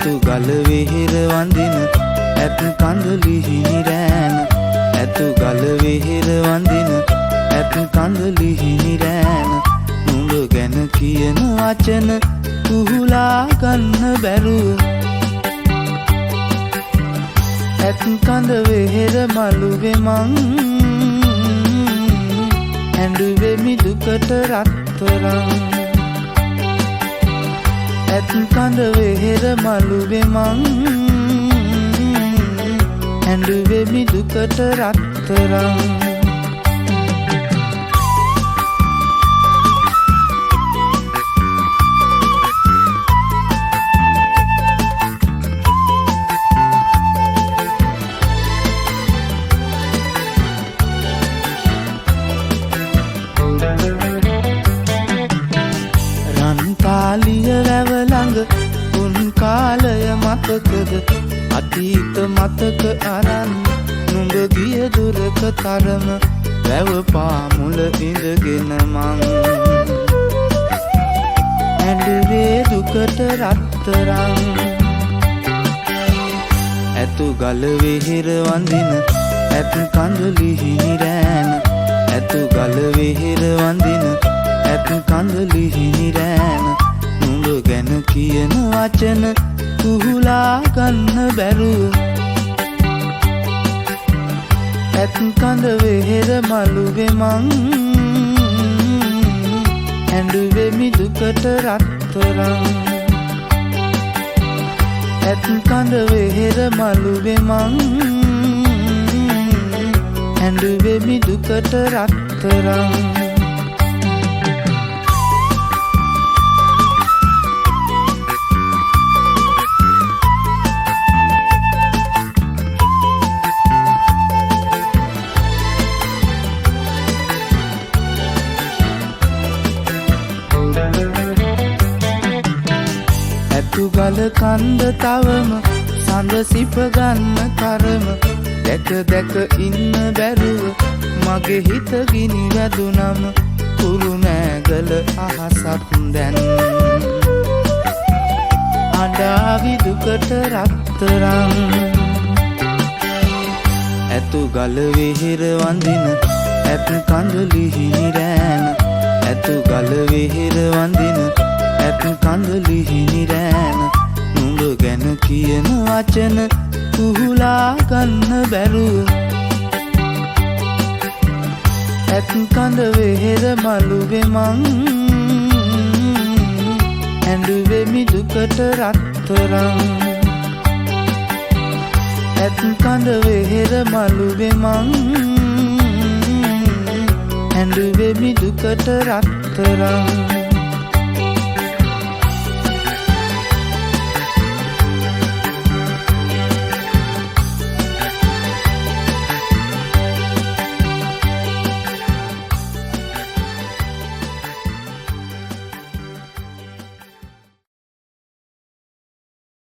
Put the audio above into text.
ඇතු ගල වෙහෙර වඳින ඇත් කඳුලි හිමිරෑන ඇතු ගල වෙහෙර වඳින ඇත් කඳුලි හිමිරෑන නුඹ ගැන කියන වචන කුහුලා ගන්න බැරුව ඇත් කඳ වෙහෙර මළුවේ මං ඇඬුවෙමි දුකට රත්තරන් ඇත් කඳ වෙහෙර මළුවේ මං ඇඬුවෙමි දුකට රත්තරන් රන්තාලිය වැව ළඟ උන් කාලය මතකද අතීත මතක අරන් නුඹ ගිය දුරක තරම වැව පාමුල ඉඳගෙන මං ඇඬුවේ දුකට රත්තරන් ඇතු ගල වෙහෙර වඳින ඇත් කඳුලි හිමිරෑන ඇතු ගල වෙහෙර වඳින ඇත් කඳුලි හිමිරෑන නුඹ ගැන කියන වචන කුහුලා ගන්න බැරුව ඇත් කඳ වෙහෙර මළුවේ මං ඇඬුවෙමි දුකට රත්තරන් ඇත් කඳ වෙහෙර මළුවේ මං ඇඬුවෙමි දුකට රත්තරන් ඇතු ගල කන්ද තවම සඳ සිප ගන්න කරම දැක දැක ඉන්න බැරුව මගේ හිත ගිනි වැදුනම කුරුණෑගල අහසක් දැන් අඬාවි දුකට රත්තරන් ඇතු ගල වෙහෙර වඳින ඇත් කඳුලි හිමිරෑන ඇතු ගල වෙහෙර වඳින ඇත් කඳුලි හිමිරෑන නුඹ ගැන කියන වචන කුහුලා ගන්න බැරුව ඇත් කඳ වෙහෙර මළුවේ මං ඇඬුවෙමි දුකට රත්තරන් ඇත් කඳ වෙහෙර මළුවේ මං ඇඬුවෙමි දුකට රත්තරන්